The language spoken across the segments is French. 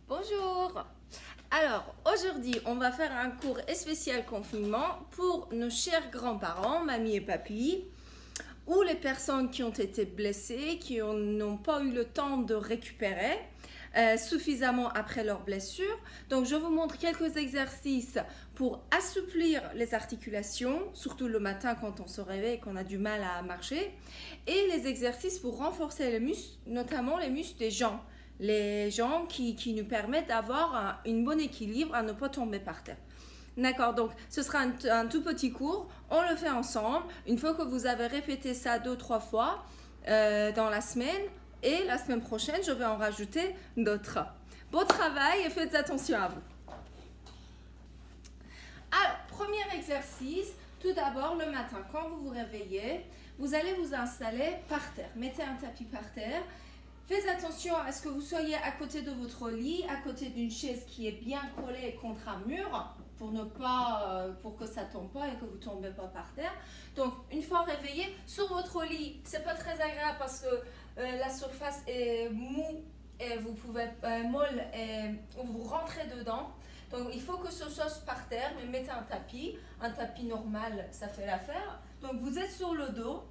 Bonjour. Alors, aujourd'hui, on va faire un cours spécial confinement pour nos chers grands-parents, mamie et papy, ou les personnes qui ont été blessées, qui n'ont pas eu le temps de récupérer suffisamment après leur blessure. Donc, je vous montre quelques exercices pour assouplir les articulations, surtout le matin quand on se réveille et qu'on a du mal à marcher, et les exercices pour renforcer les muscles, notamment les muscles des jambes. Les jambes qui nous permettent d'avoir un bon équilibre, à ne pas tomber par terre. D'accord, donc ce sera un tout petit cours, on le fait ensemble. Une fois que vous avez répété ça 2-3 fois dans la semaine, et la semaine prochaine, je vais en rajouter d'autres. Bon travail et faites attention à vous. Alors, premier exercice, tout d'abord le matin, quand vous vous réveillez, vous allez vous installer par terre. Mettez un tapis par terre. Faites attention à ce que vous soyez à côté de votre lit, à côté d'une chaise qui est bien collée contre un mur pour que ça tombe pas et que vous tombez pas par terre. Donc, une fois réveillé, sur votre lit, c'est pas très agréable parce que la surface est mou et vous pouvez molle et vous rentrez dedans. Donc, il faut que ce soit par terre, mais mettez un tapis normal, ça fait l'affaire. Donc, vous êtes sur le dos,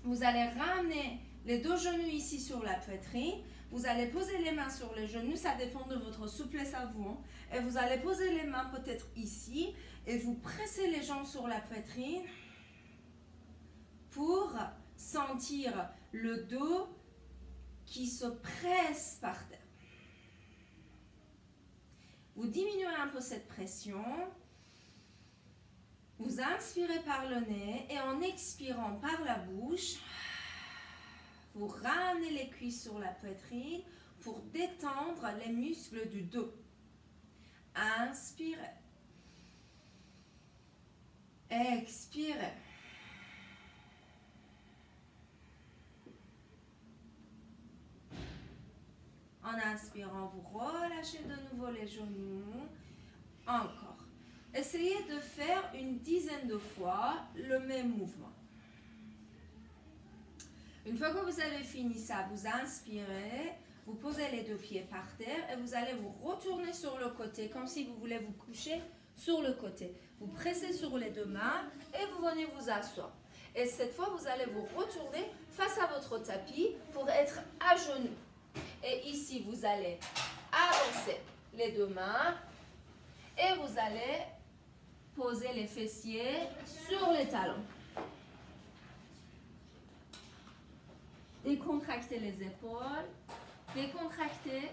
vous allez ramener les deux genoux ici sur la poitrine, vous allez poser les mains sur les genoux, ça dépend de votre souplesse à vous. Et vous allez poser les mains peut-être ici et vous pressez les jambes sur la poitrine pour sentir le dos qui se presse par terre. Vous diminuez un peu cette pression. Vous inspirez par le nez et en expirant par la bouche, vous ramenez les cuisses sur la poitrine pour détendre les muscles du dos. Inspirez. Expirez. En inspirant, vous relâchez de nouveau les genoux. Encore. Essayez de faire une dizaine de fois le même mouvement. Une fois que vous avez fini ça, vous inspirez, vous posez les deux pieds par terre et vous allez vous retourner sur le côté, comme si vous voulez vous coucher sur le côté. Vous pressez sur les deux mains et vous venez vous asseoir. Et cette fois, vous allez vous retourner face à votre tapis pour être à genoux. Et ici, vous allez avancer les deux mains et vous allez poser les fessiers sur les talons. Décontractez les épaules, décontractez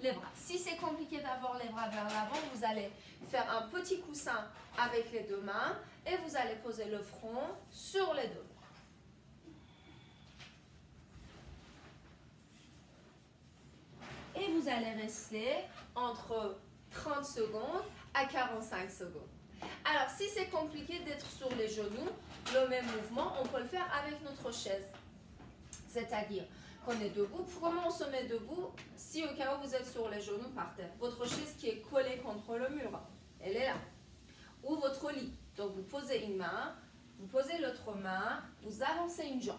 les bras. Si c'est compliqué d'avoir les bras vers l'avant, vous allez faire un petit coussin avec les deux mains et vous allez poser le front sur les deux bras. Et vous allez rester entre 30 secondes à 45 secondes. Alors, si c'est compliqué d'être sur les genoux, le même mouvement, on peut le faire avec notre chaise. C'est-à-dire qu'on est debout. Comment on se met debout? Si au cas où vous êtes sur les genoux par terre. Votre chaise qui est collée contre le mur, elle est là. Ou votre lit. Donc vous posez une main, vous posez l'autre main, vous avancez une jambe.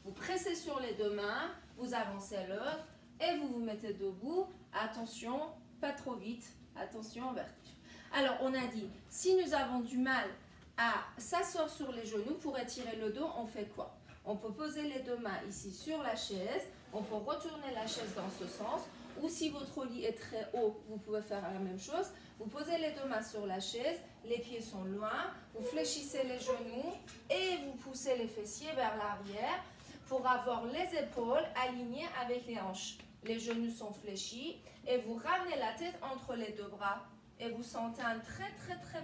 Vous pressez sur les deux mains, vous avancez l'autre et vous vous mettez debout. Attention, pas trop vite. Attention, vertige. Alors on a dit, si nous avons du mal à s'asseoir sur les genoux pour étirer le dos, on fait quoi? On peut poser les deux mains ici sur la chaise, on peut retourner la chaise dans ce sens, ou si votre lit est très haut, vous pouvez faire la même chose. Vous posez les deux mains sur la chaise, les pieds sont loin, vous fléchissez les genoux et vous poussez les fessiers vers l'arrière pour avoir les épaules alignées avec les hanches. Les genoux sont fléchis et vous ramenez la tête entre les deux bras et vous sentez un très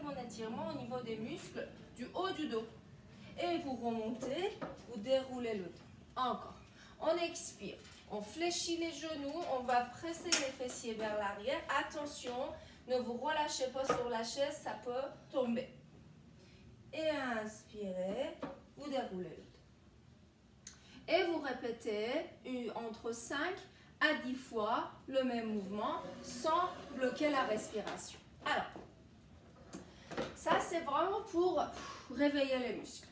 bon étirement au niveau des muscles du haut du dos. Et vous remontez, vous déroulez le dos. Encore. On expire. On fléchit les genoux. On va presser les fessiers vers l'arrière. Attention, ne vous relâchez pas sur la chaise, ça peut tomber. Et inspirez, vous déroulez le dos. Et vous répétez entre 5 à 10 fois le même mouvement sans bloquer la respiration. Alors, ça c'est vraiment pour réveiller les muscles.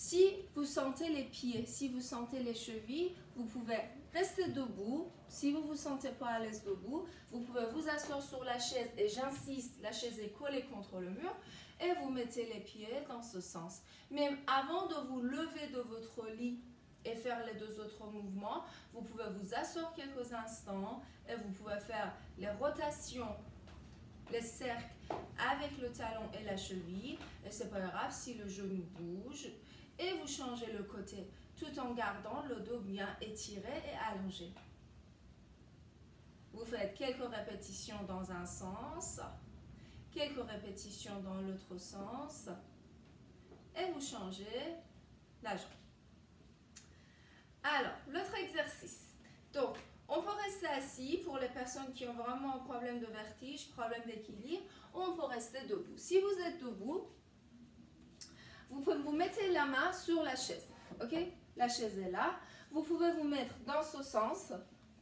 Si vous sentez les pieds, si vous sentez les chevilles, vous pouvez rester debout. Si vous ne vous sentez pas à l'aise debout, vous pouvez vous asseoir sur la chaise et j'insiste, la chaise est collée contre le mur et vous mettez les pieds dans ce sens. Mais avant de vous lever de votre lit et faire les deux autres mouvements, vous pouvez vous asseoir quelques instants et vous pouvez faire les rotations, les cercles avec le talon et la cheville. Et c'est pas grave si le genou bouge. Et vous changez le côté tout en gardant le dos bien étiré et allongé. Vous faites quelques répétitions dans un sens, quelques répétitions dans l'autre sens et vous changez la jambe. Alors, l'autre exercice. Donc, on peut rester assis pour les personnes qui ont vraiment un problème de vertige, problème d'équilibre, ou on peut rester debout. Si vous êtes debout, vous mettez la main sur la chaise. Ok? La chaise est là. Vous pouvez vous mettre dans ce sens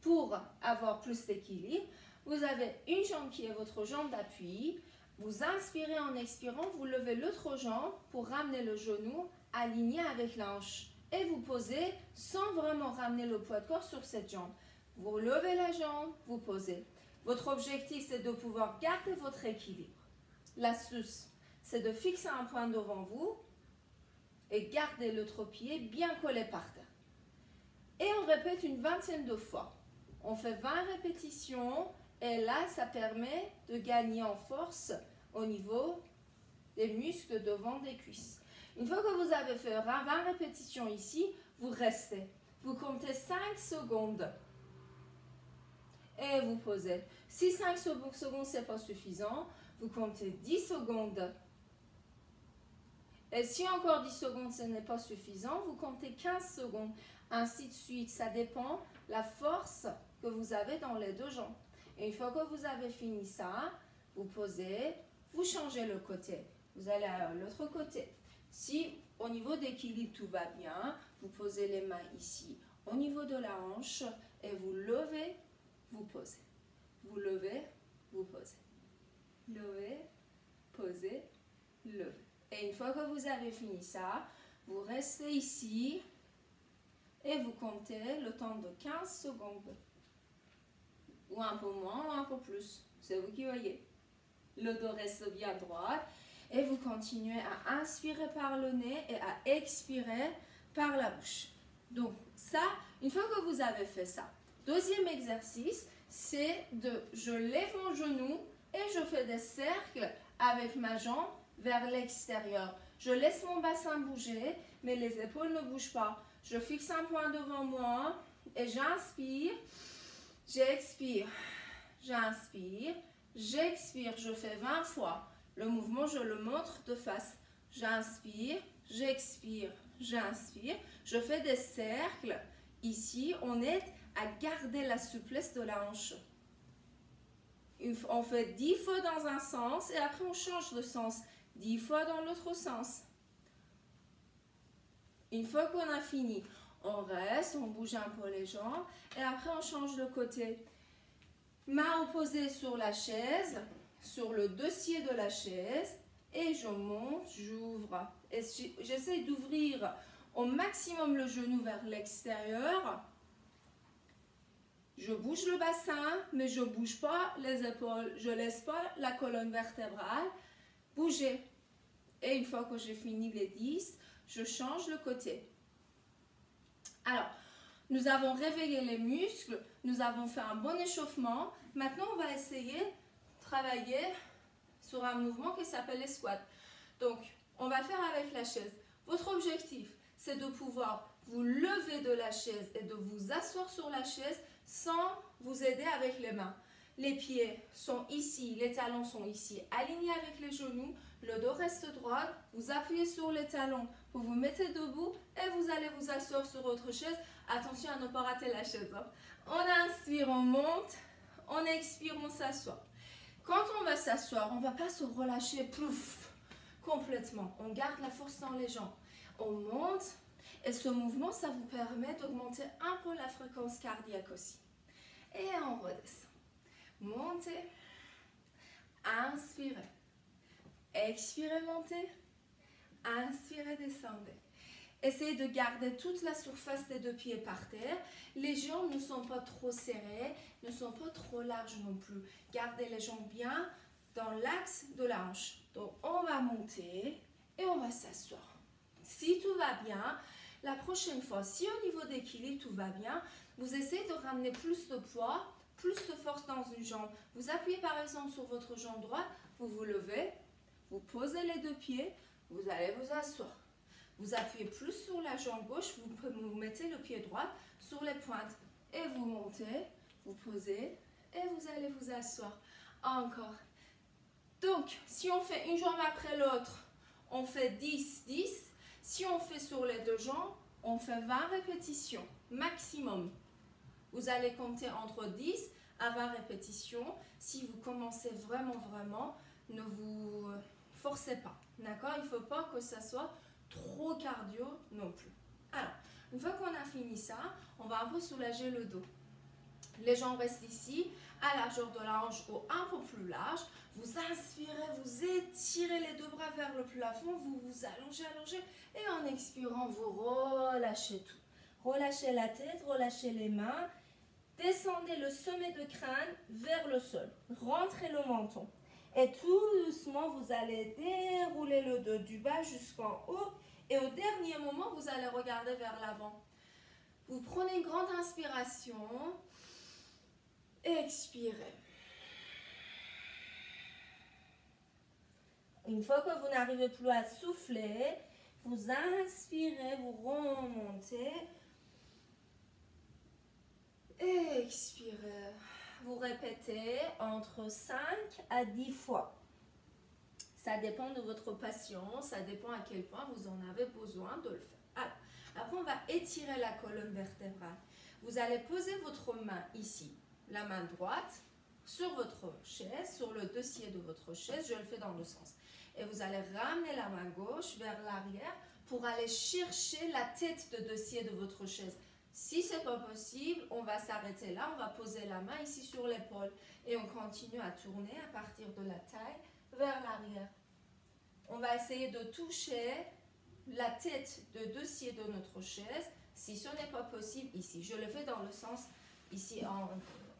pour avoir plus d'équilibre. Vous avez une jambe qui est votre jambe d'appui. Vous inspirez en expirant, vous levez l'autre jambe pour ramener le genou aligné avec la hanche. Et vous posez sans vraiment ramener le poids de corps sur cette jambe. Vous levez la jambe, vous posez. Votre objectif, c'est de pouvoir garder votre équilibre. L'astuce, c'est de fixer un point devant vous et garder l'autre pied bien collé par terre. Et on répète une vingtaine de fois. On fait 20 répétitions et là, ça permet de gagner en force au niveau des muscles devant des cuisses. Une fois que vous avez fait 20 répétitions ici, vous restez. Vous comptez 5 secondes et vous posez. Si 5 secondes, ce n'est pas suffisant, vous comptez 10 secondes. Et si encore 10 secondes, ce n'est pas suffisant, vous comptez 15 secondes. Ainsi de suite, ça dépend de la force que vous avez dans les deux jambes. Et une fois que vous avez fini ça, vous posez, vous changez le côté. Vous allez à l'autre côté. Si au niveau d'équilibre tout va bien, vous posez les mains ici au niveau de la hanche et vous levez, vous posez. Vous levez, vous posez. Levez, posez, levez. Et une fois que vous avez fini ça, vous restez ici et vous comptez le temps de 15 secondes. Ou un peu moins ou un peu plus. C'est vous qui voyez. Le dos reste bien droit. Et vous continuez à inspirer par le nez et à expirer par la bouche. Donc ça, une fois que vous avez fait ça, deuxième exercice, c'est je lève mon genou et je fais des cercles avec ma jambe vers l'extérieur. Je laisse mon bassin bouger, mais les épaules ne bougent pas. Je fixe un point devant moi et j'inspire, j'expire, j'inspire, j'expire. Je fais 20 fois. Le mouvement, je le montre de face. J'inspire, j'expire, j'inspire. Je fais des cercles. Ici, on aide à garder la souplesse de la hanche. On fait 10 fois dans un sens et après on change de sens. 10 fois dans l'autre sens. Une fois qu'on a fini, on reste, on bouge un peu les jambes et après on change de côté. Main opposée sur la chaise, sur le dossier de la chaise et je monte, j'ouvre. Et j'essaie d'ouvrir au maximum le genou vers l'extérieur. Je bouge le bassin, mais je ne bouge pas les épaules. Je ne laisse pas la colonne vertébrale bouger. Et une fois que j'ai fini les 10, je change le côté. Alors, nous avons réveillé les muscles, nous avons fait un bon échauffement. Maintenant, on va essayer de travailler sur un mouvement qui s'appelle les squats. Donc, on va faire avec la chaise. Votre objectif, c'est de pouvoir vous lever de la chaise et de vous asseoir sur la chaise sans vous aider avec les mains. Les pieds sont ici, les talons sont ici, alignés avec les genoux, le dos reste droit, vous appuyez sur les talons, vous vous mettez debout et vous allez vous asseoir sur votre chaise. Attention à ne pas rater la chaise. On inspire, on monte, on expire, on s'assoit. Quand on va s'asseoir, on ne va pas se relâcher plouf, complètement. On garde la force dans les jambes. On monte et ce mouvement, ça vous permet d'augmenter un peu la fréquence cardiaque aussi. Et on redescend. Montez, inspirez, expirez, montez, inspirez, descendez. Essayez de garder toute la surface des deux pieds par terre. Les jambes ne sont pas trop serrées, ne sont pas trop larges non plus. Gardez les jambes bien dans l'axe de la hanche. Donc, on va monter et on va s'asseoir. Si tout va bien, la prochaine fois, si au niveau d'équilibre tout va bien, vous essayez de ramener plus de poids, plus de force dans une jambe. Vous appuyez par exemple sur votre jambe droite, vous vous levez, vous posez les deux pieds, vous allez vous asseoir. Vous appuyez plus sur la jambe gauche, vous mettez le pied droit sur les pointes et vous montez, vous posez et vous allez vous asseoir. Encore. Donc, si on fait une jambe après l'autre, on fait 10, 10. Si on fait sur les deux jambes, on fait 20 répétitions maximum. Vous allez compter entre 10 à 20 répétitions. Si vous commencez vraiment, ne vous forcez pas. D'accord? Il ne faut pas que ça soit trop cardio non plus. Alors, une fois qu'on a fini ça, on va un peu soulager le dos. Les jambes restent ici, à la largeur de la hanche ou un peu plus large. Vous inspirez, vous étirez les deux bras vers le plafond, vous vous allongez. Et en expirant, vous relâchez tout. Relâchez la tête, relâchez les mains. Descendez le sommet de crâne vers le sol. Rentrez le menton. Et tout doucement, vous allez dérouler le dos du bas jusqu'en haut. Et au dernier moment, vous allez regarder vers l'avant. Vous prenez une grande inspiration. Expirez. Une fois que vous n'arrivez plus à souffler, vous inspirez, vous remontez. Expirez. Vous répétez entre 5 à 10 fois. Ça dépend de votre patience, ça dépend à quel point vous en avez besoin de le faire. Alors, après, on va étirer la colonne vertébrale. Vous allez poser votre main ici, la main droite, sur votre chaise, sur le dossier de votre chaise. Je le fais dans le sens. Et vous allez ramener la main gauche vers l'arrière pour aller chercher la tête de dossier de votre chaise. Si ce n'est pas possible, on va s'arrêter là, on va poser la main ici sur l'épaule et on continue à tourner à partir de la taille vers l'arrière. On va essayer de toucher la tête de dossier de notre chaise. Si ce n'est pas possible, ici. Je le fais dans le sens ici en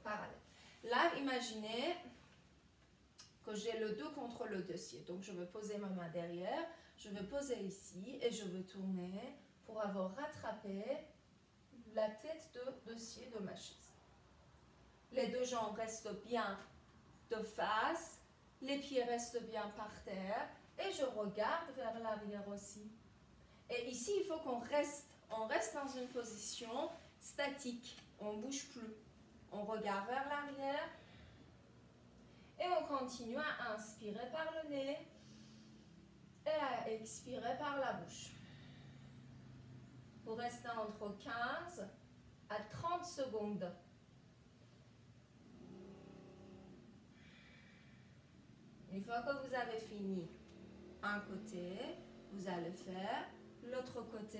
parallèle. Là, imaginez que j'ai le dos contre le dossier. Donc, je vais poser ma main derrière, je vais poser ici et je vais tourner pour avoir rattrapé la tête de dossier de ma chaise. Les deux jambes restent bien de face, les pieds restent bien par terre et je regarde vers l'arrière aussi. Et ici, il faut qu'on reste dans une position statique, on ne bouge plus. On regarde vers l'arrière et on continue à inspirer par le nez et à expirer par la bouche. Vous restez entre 15 à 30 secondes. Une fois que vous avez fini un côté, vous allez faire l'autre côté.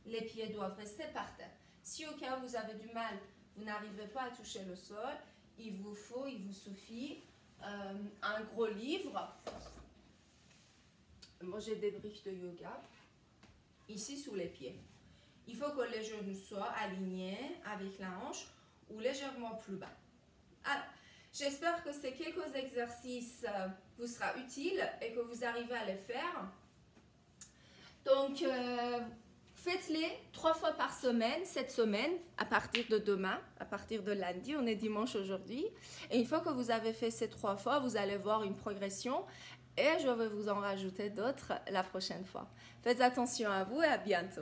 Les pieds doivent rester par terre. Si au cas où vous avez du mal, vous n'arrivez pas à toucher le sol, il vous suffit un gros livre. Moi, j'ai des briques de yoga ici sous les pieds. Il faut que les genoux soient alignés avec la hanche ou légèrement plus bas. Alors, j'espère que ces quelques exercices vous seront utiles et que vous arrivez à les faire. Donc, faites-les 3 fois par semaine, cette semaine, à partir de demain, à partir de lundi, on est dimanche aujourd'hui. Et une fois que vous avez fait ces 3 fois, vous allez voir une progression et je vais vous en rajouter d'autres la prochaine fois. Faites attention à vous et à bientôt.